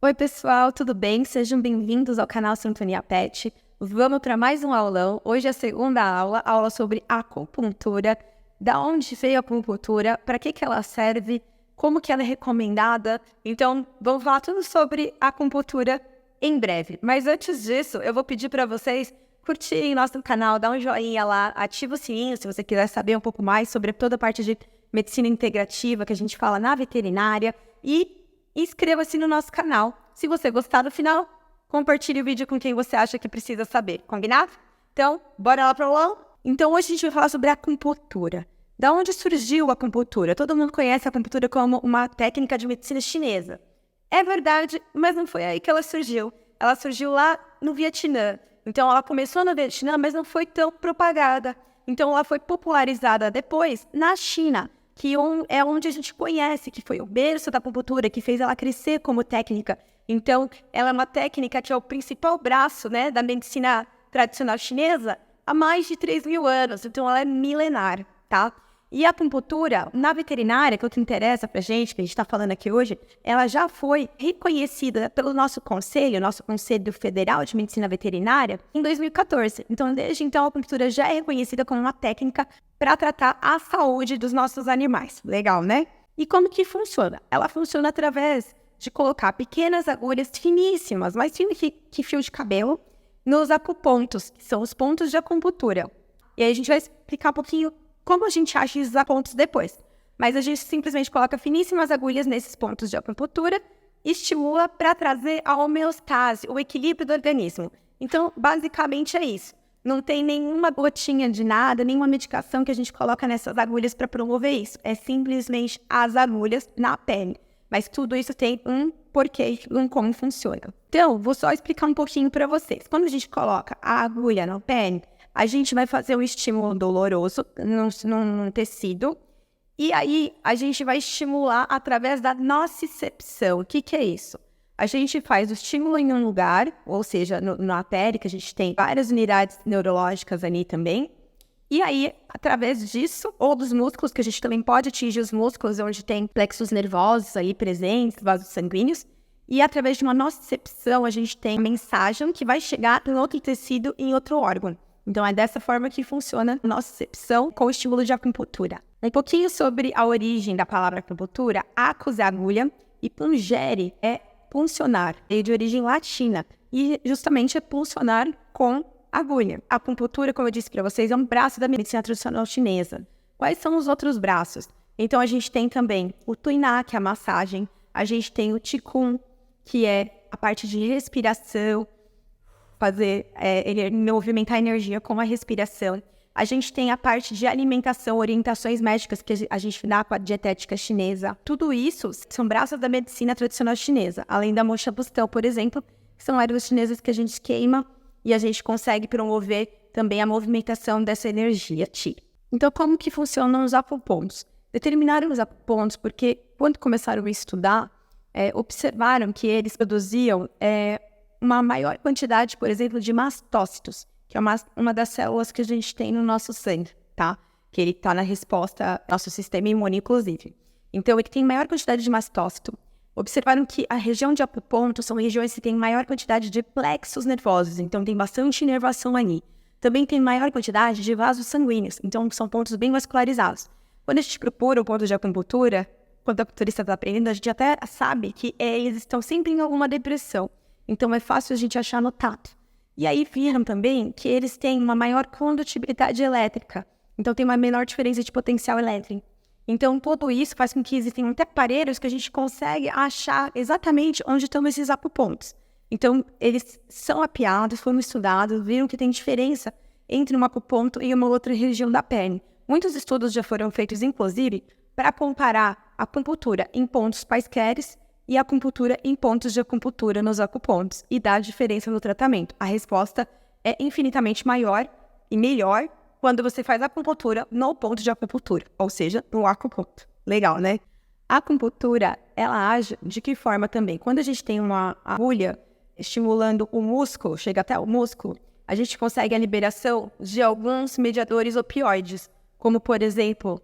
Oi pessoal, tudo bem? Sejam bem-vindos ao canal Sintonia Pet. Vamos para mais um aulão. Hoje é a segunda aula sobre acupuntura. Da onde veio a acupuntura, para que ela serve, como que ela é recomendada. Então, vamos falar tudo sobre acupuntura em breve. Mas antes disso, eu vou pedir para vocês curtirem nosso canal, dar um joinha lá, ativa o sininho se você quiser saber um pouco mais sobre toda a parte de medicina integrativa que a gente fala na veterinária e inscreva-se no nosso canal. Se você gostar do final, compartilhe o vídeo com quem você acha que precisa saber. Combinado? Então, bora lá para o aula? Então, hoje a gente vai falar sobre a acupuntura. Da onde surgiu a acupuntura? Todo mundo conhece a acupuntura como uma técnica de medicina chinesa. É verdade, mas não foi aí que ela surgiu. Ela surgiu lá no Vietnã. Então, ela começou no Vietnã, mas não foi tão propagada. Então, ela foi popularizada depois na China, que é onde a gente conhece, que foi o berço da acupuntura, que fez ela crescer como técnica. Então, ela é uma técnica que é o principal braço, né, da medicina tradicional chinesa há mais de 3.000 anos. Então, ela é milenar, tá? E a acupuntura, na veterinária, que é o que interessa pra gente, que a gente está falando aqui hoje, ela já foi reconhecida pelo nosso Conselho Federal de Medicina Veterinária, em 2014. Então, desde então, a acupuntura já é reconhecida como uma técnica para tratar a saúde dos nossos animais. Legal, né? E como que funciona? Ela funciona através de colocar pequenas agulhas finíssimas, mais finas que fio de cabelo, nos acupontos, que são os pontos de acupuntura. E aí a gente vai explicar um pouquinho como a gente acha esses pontos depois. Mas a gente simplesmente coloca finíssimas agulhas nesses pontos de acupuntura e estimula para trazer a homeostase, o equilíbrio do organismo. Então, basicamente é isso. Não tem nenhuma gotinha de nada, nenhuma medicação que a gente coloca nessas agulhas para promover isso. É simplesmente as agulhas na pele. Mas tudo isso tem um porquê, um como funciona. Então, vou só explicar um pouquinho para vocês. Quando a gente coloca a agulha na pele, a gente vai fazer um estímulo doloroso num tecido. E aí, a gente vai estimular através da nocicepção. O que é isso? A gente faz o estímulo em um lugar, ou seja, na pele, que a gente tem várias unidades neurológicas ali também. E aí, através disso, ou dos músculos, que a gente também pode atingir os músculos, onde tem plexos nervosos ali presentes, vasos sanguíneos. E através de uma nocicepção, a gente tem a mensagem que vai chegar em outro tecido, em outro órgão. Então, é dessa forma que funciona a nocicepção com o estímulo de acupuntura. Um pouquinho sobre a origem da palavra acupuntura. Acus é agulha e pungere é puncionar, é de origem latina. E justamente é puncionar com agulha. A acupuntura, como eu disse para vocês, é um braço da medicina tradicional chinesa. Quais são os outros braços? Então, a gente tem também o tuiná, que é a massagem. A gente tem o qigong, que é a parte de respiração, movimentar a energia com a respiração. A gente tem a parte de alimentação, orientações médicas que a gente dá com a dietética chinesa. Tudo isso são braços da medicina tradicional chinesa, além da mocha bustão, por exemplo, que são ervas chinesas que a gente queima e a gente consegue promover também a movimentação dessa energia Qi. Então, como que funcionam os acupontos? Determinaram os acupontos porque, quando começaram a estudar, observaram que eles produziam uma maior quantidade, por exemplo, de mastócitos, que é uma das células que a gente tem no nosso sangue, tá? Que ele está na resposta ao nosso sistema imune, inclusive. Então, ele tem maior quantidade de mastócito. Observaram que a região de acuponto são regiões que têm maior quantidade de plexos nervosos, então tem bastante inervação ali. Também tem maior quantidade de vasos sanguíneos, então são pontos bem vascularizados. Quando a gente procura o ponto de acupuntura, quando o acupunturista está aprendendo, a gente até sabe que eles estão sempre em alguma depressão. Então, é fácil a gente achar no tato. E aí, viram também que eles têm uma maior condutibilidade elétrica. Então, tem uma menor diferença de potencial elétrico. Então, tudo isso faz com que existem até aparelhos que a gente consegue achar exatamente onde estão esses acupontos. Então, eles são mapeados, foram estudados, viram que tem diferença entre um acuponto e uma outra região da pele. Muitos estudos já foram feitos, inclusive, para comparar a acupuntura em pontos quaisqueres e a acupuntura em pontos de acupuntura nos acupontos e dá diferença no tratamento. A resposta é infinitamente maior e melhor quando você faz a acupuntura no ponto de acupuntura, ou seja, no acuponto. Legal, né? A acupuntura, ela age de que forma também? Quando a gente tem uma agulha estimulando o músculo, chega até o músculo, a gente consegue a liberação de alguns mediadores opioides, como, por exemplo,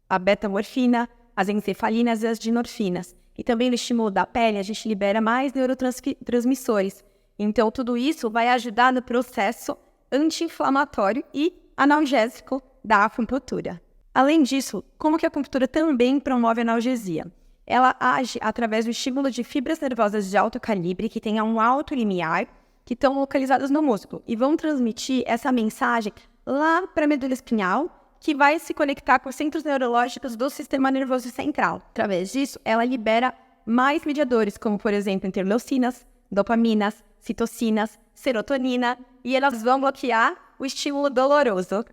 a beta-morfina, as encefalinas e as dinorfinas. E também no estímulo da pele, a gente libera mais neurotransmissores. Então, tudo isso vai ajudar no processo anti-inflamatório e analgésico da acupuntura. Além disso, como que a acupuntura também promove analgesia? Ela age através do estímulo de fibras nervosas de alto calibre que tenham um alto limiar, que estão localizadas no músculo e vão transmitir essa mensagem lá para a medula espinhal, que vai se conectar com os centros neurológicos do sistema nervoso central. Através disso, ela libera mais mediadores, como, por exemplo, interleucinas, dopaminas, citocinas, serotonina, e elas vão bloquear o estímulo doloroso.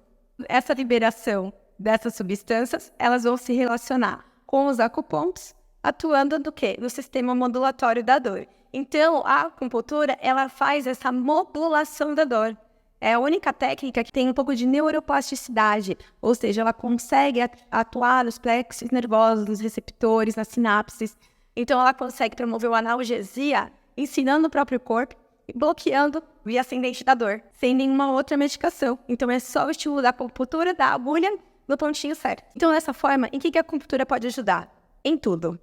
Essa liberação dessas substâncias, elas vão se relacionar com os acupontos, atuando no quê? No sistema modulatório da dor. Então, a acupuntura, ela faz essa modulação da dor. É a única técnica que tem um pouco de neuroplasticidade, ou seja, ela consegue atuar nos plexos nervosos, nos receptores, nas sinapses. Então, ela consegue promover uma analgesia, ensinando o próprio corpo e bloqueando o via ascendente da dor, sem nenhuma outra medicação. Então, é só o estímulo da acupuntura, da agulha, no pontinho certo. Então, dessa forma, em que a acupuntura pode ajudar? Em tudo.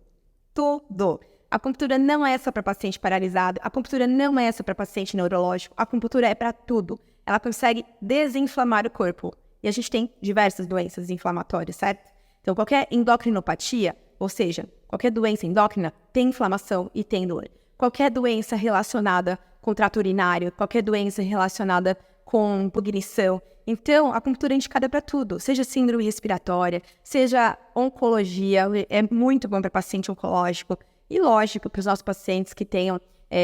Tudo. A acupuntura não é só para paciente paralisado, a acupuntura não é só para paciente neurológico, a acupuntura é para tudo. Ela consegue desinflamar o corpo. E a gente tem diversas doenças inflamatórias, certo? Então, qualquer endocrinopatia, ou seja, qualquer doença endócrina, tem inflamação e tem dor. Qualquer doença relacionada com trato urinário, qualquer doença relacionada com cognição. Então, a acupuntura é indicada para tudo, seja síndrome respiratória, seja oncologia, é muito bom para paciente oncológico. E lógico, para os nossos pacientes que tenham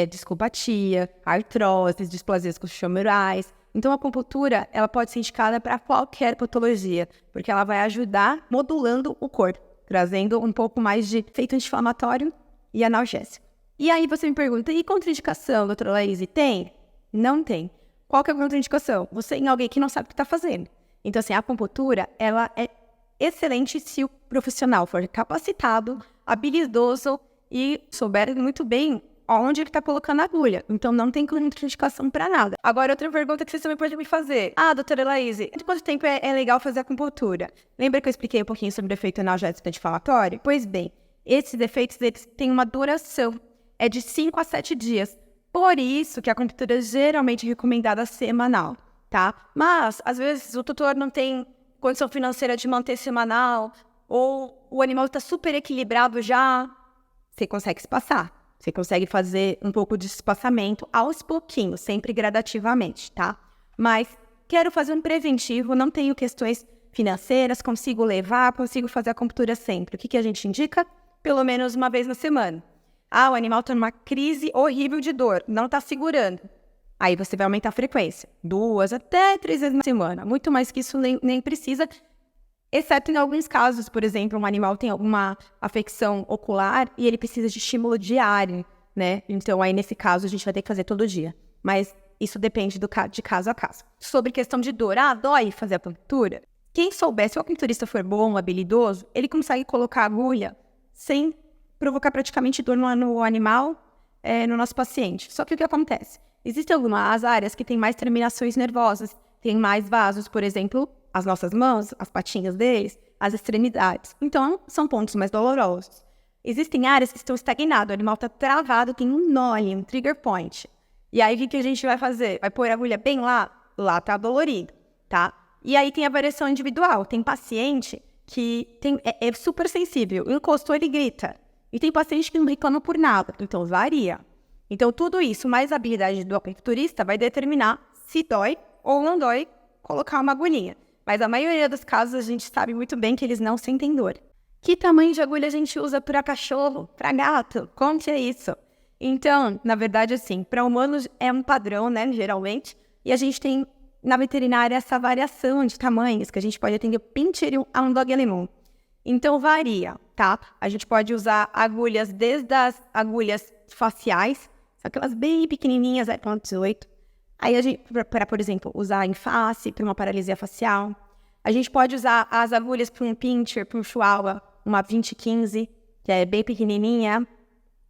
discopatia, artrose, displasias coxofemorais. Então, a acupuntura, ela pode ser indicada para qualquer patologia, porque ela vai ajudar modulando o corpo, trazendo um pouco mais de efeito anti-inflamatório e analgésico. E aí você me pergunta, e contraindicação, doutora Laís? Tem? Não tem. Qual que é a contraindicação? Você em alguém que não sabe o que está fazendo. Então, assim, a acupuntura, ela é excelente se o profissional for capacitado, habilidoso e souber muito bem onde ele está colocando a agulha. Então, não tem contraindicação para nada. Agora, outra pergunta que você também pode me fazer. Doutora Laís, de quanto tempo é legal fazer acupuntura? Lembra que eu expliquei um pouquinho sobre o efeito analgésico anti-inflamatório? Pois bem, esses efeitos, eles têm uma duração. É de 5 a 7 dias. Por isso que a acupuntura é geralmente recomendada semanal, tá? Mas, às vezes, o tutor não tem condição financeira de manter semanal, ou o animal está super equilibrado já, você consegue espaçar. Você consegue fazer um pouco de espaçamento aos pouquinhos, sempre gradativamente, tá? Mas quero fazer um preventivo, não tenho questões financeiras, consigo levar, consigo fazer a acupuntura sempre. O que a gente indica? Pelo menos uma vez na semana. O animal está numa crise horrível de dor, não está segurando. Aí você vai aumentar a frequência, 2 até 3 vezes na semana. Muito mais que isso nem precisa, exceto em alguns casos. Por exemplo, um animal tem alguma afecção ocular e ele precisa de estímulo diário, né? Então, aí nesse caso, a gente vai ter que fazer todo dia. Mas isso depende de caso a caso. Sobre questão de dor, dói fazer a acupuntura? Quem souber, se o acupunturista for bom, habilidoso, ele consegue colocar a agulha sem provocar praticamente dor no animal, no nosso paciente. Só que o que acontece? Existem algumas áreas que têm mais terminações nervosas, tem mais vasos, por exemplo, as nossas mãos, as patinhas deles, as extremidades. Então, são pontos mais dolorosos. Existem áreas que estão estagnadas, o animal está travado, tem um nó ali, um trigger point. E aí, o que a gente vai fazer? Vai pôr a agulha bem lá? Lá está dolorido, tá? E aí tem a variação individual. Tem paciente que é super sensível, encostou, ele grita. E tem paciente que não reclama por nada, então varia. Então, tudo isso, mais a habilidade do acupunturista, vai determinar se dói ou não dói colocar uma agulhinha. Mas a maioria dos casos, a gente sabe muito bem que eles não sentem dor. Que tamanho de agulha a gente usa para cachorro, para gato? Como que é isso? Então, na verdade, assim, para humanos é um padrão, né, geralmente. E a gente tem, na veterinária, essa variação de tamanhos, que a gente pode atender pincher a um dog alemão. Então, varia, tá? A gente pode usar agulhas desde as agulhas faciais, aquelas bem pequenininhas, 0,18. Aí, a gente, para, por exemplo, usar em face, para uma paralisia facial. A gente pode usar as agulhas para um pincher, para um chihuahua, uma 2015, que é bem pequenininha.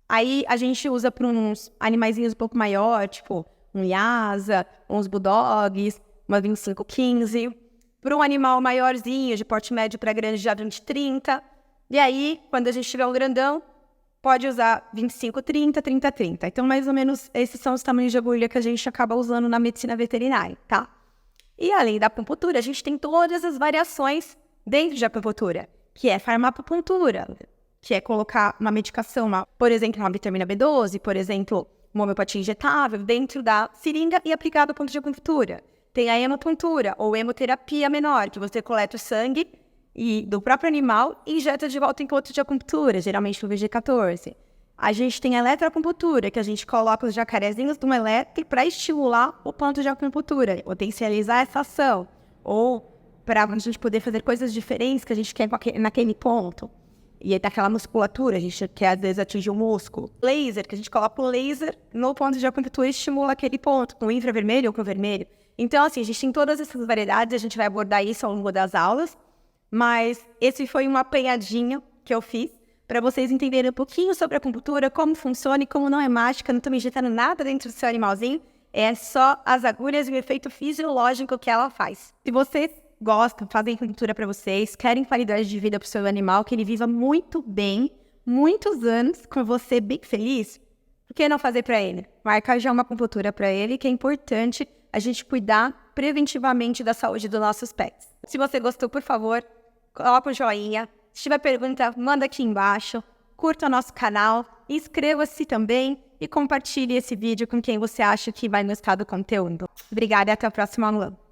Aí, a gente usa para uns animaizinhos um pouco maior, tipo um Lhasa, uns bulldogs, uma 2515. Para um animal maiorzinho, de porte médio para grande, já 20-30. E aí, quando a gente tiver um grandão, pode usar 25, 30, 30, 30. Então, mais ou menos, esses são os tamanhos de agulha que a gente acaba usando na medicina veterinária, tá? E além da acupuntura, a gente tem todas as variações dentro de acupuntura, que é farmacopuntura, que é colocar uma medicação, por exemplo, uma vitamina B12, por exemplo, uma homeopatia injetável dentro da seringa e aplicado ao ponto de acupuntura. Tem a hemopuntura, ou hemoterapia menor, que você coleta o sangue do próprio animal e injeta de volta em ponto de acupuntura, geralmente no VG14. A gente tem a eletroacupuntura, que a gente coloca os jacarezinhos de um elétrico para estimular o ponto de acupuntura, potencializar essa ação, ou para a gente poder fazer coisas diferentes que a gente quer naquele ponto. E aí daquela musculatura, a gente quer às vezes atingir o músculo. Laser, que a gente coloca o laser no ponto de acupuntura e estimula aquele ponto, com infravermelho ou com vermelho. Então, assim, a gente tem todas essas variedades, a gente vai abordar isso ao longo das aulas, mas esse foi um apanhadinho que eu fiz para vocês entenderem um pouquinho sobre a acupuntura, como funciona e como não é mágica, não estou me injetando nada dentro do seu animalzinho, é só as agulhas e o efeito fisiológico que ela faz. Se vocês gostam, fazem acupuntura para vocês, querem qualidade de vida para o seu animal, que ele viva muito bem, muitos anos com você bem feliz, por que não fazer para ele? Marcar já uma acupuntura para ele, que é importante a gente cuidar preventivamente da saúde dos nossos pets. Se você gostou, por favor, coloca um joinha. Se tiver pergunta, manda aqui embaixo. Curta o nosso canal, inscreva-se também e compartilhe esse vídeo com quem você acha que vai gostar do conteúdo. Obrigada e até a próxima aula.